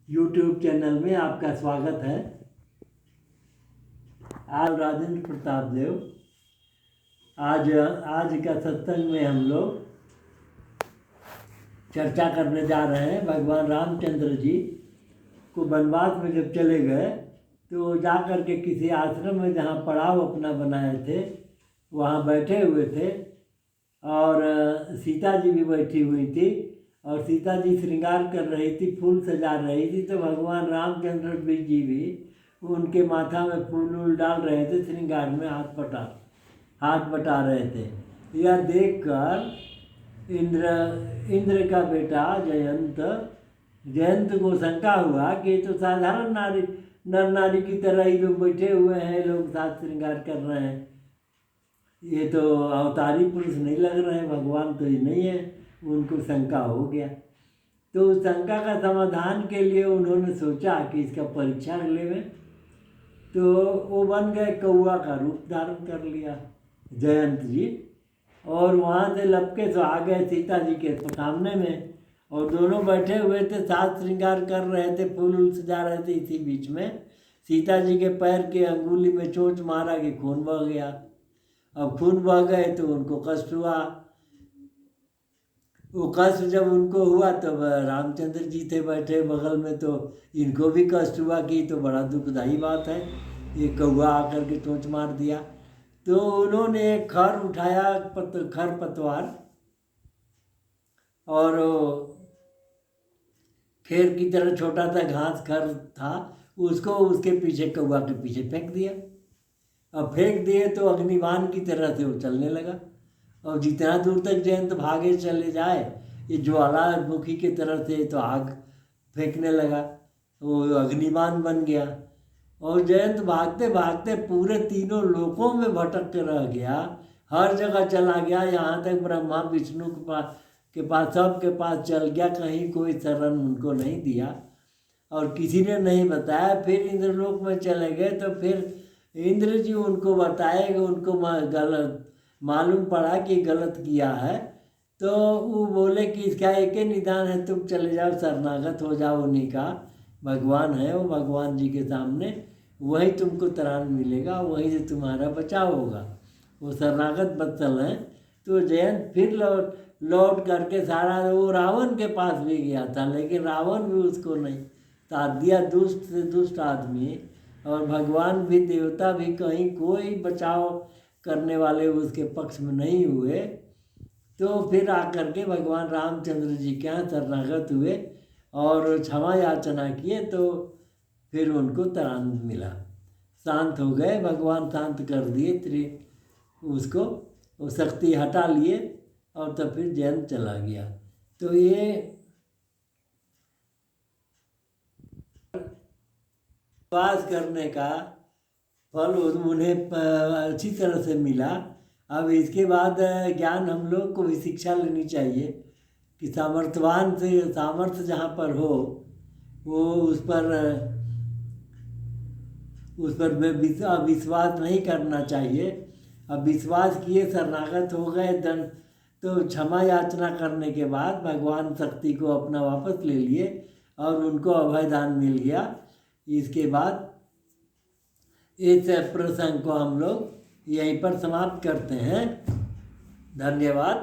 YouTube channel में आपका स्वागत है। आज राजेंद्र प्रताप देव आज का सत्संग में हम लोग चर्चा करने जा रहे हैं। भगवान रामचंद्र जी को वनवास में जब चले गए तो जा कर के किसी आश्रम में जहाँ पड़ाव अपना बनाए थे वहाँ बैठे हुए थे और सीता जी भी बैठी हुई थी और सीता जी श्रृंगार कर रही थी, फूल सजा रही थी। तो भगवान रामचंद्र जी भी उनके माथा में फूल वूल डाल रहे थे, श्रृंगार में हाथ बटा रहे थे। यह देखकर इंद्र का बेटा जयंत को शंका हुआ कि ये तो साधारण नर नारी की तरह ही लोग बैठे हुए हैं, लोग साथ श्रृंगार कर रहे हैं, ये तो अवतारी पुरुष नहीं लग रहे हैं, भगवान तो ये नहीं है। उनको शंका हो गया। तो उस शंका का समाधान के लिए उन्होंने सोचा कि इसका परीक्षा लेवे। तो वो बन गए, कौआ का रूप धारण कर लिया जयंत जी, और वहाँ से लपके तो आ गए सीता जी के सामने में, और दोनों बैठे हुए थे, साथ श्रृंगार कर रहे थे, फूल सजा रहे थे। इसी बीच में सीता जी के पैर के अंगुली में चोट मारा कि खून बह गया। अब खून बह गए तो उनको कष्ट हुआ। वो कष्ट जब उनको हुआ तो रामचंद्र जी थे बैठे बगल में, तो इनको भी कष्ट हुआ कि तो बड़ा दुखदायी बात है, ये कौआ आकर के चोंच मार दिया। तो उन्होंने एक खर उठाया, खर पतवार, और खेर की तरह छोटा सा घास खर था, उसको उसके पीछे, कौआ के पीछे फेंक दिया। अब फेंक दिए तो अग्निबाण की तरह से वो चलने लगा, और जितना दूर तक जयंत भागे चले जाए, ये ज्वालामुखी की तरह से तो आग फेंकने लगा, वो अग्निबाण बन गया। और जयंत भागते भागते पूरे तीनों लोकों में भटक के रह गया, हर जगह चला गया, यहाँ तक ब्रह्मा विष्णु के पास सबके पास चल गया, कहीं कोई शरण उनको नहीं दिया और किसी ने नहीं बताया। फिर इंद्रलोक में चले गए तो फिर इंद्र जी उनको बताए कि उनको गलत मालूम पड़ा कि गलत किया है। तो वो बोले कि इसका एक ही निदान है, तुम चले जाओ, शरणागत हो जाओ, उन्हीं का भगवान है, वो भगवान जी के सामने वही तुमको त्राण मिलेगा, वहीं से तुम्हारा बचाव होगा। वो शरणागत बत्सल हैं। तो जयंत फिर लौट करके सारा, वो रावण के पास भी गया था, लेकिन रावण भी उसको नहीं साथ दिया, दुष्ट से दुष्ट आदमी, और भगवान भी, देवता भी, कहीं कोई बचाव करने वाले उसके पक्ष में नहीं हुए। तो फिर आकर के भगवान रामचंद्र जी के यहाँ शरणागत हुए और क्षमा याचना किए, तो फिर उनको त्राण मिला, शांत हो गए, भगवान शांत कर दिए उसको, वो शक्ति हटा लिए, और तब फिर जयंत चला गया। तो ये वास करने का फल उन्हें अच्छी तरह से मिला। अब इसके बाद ज्ञान हम लोग को भी शिक्षा लेनी चाहिए कि सामर्थ्यवान से सामर्थ्य जहाँ पर हो वो उस पर विश्वास नहीं करना चाहिए। अब विश्वास किए, शरणागत हो गए, तो क्षमा याचना करने के बाद भगवान शक्ति को अपना वापस ले लिए और उनको अभयदान मिल गया। इसके बाद इस प्रसंग को हम लोग यहीं पर समाप्त करते हैं। धन्यवाद।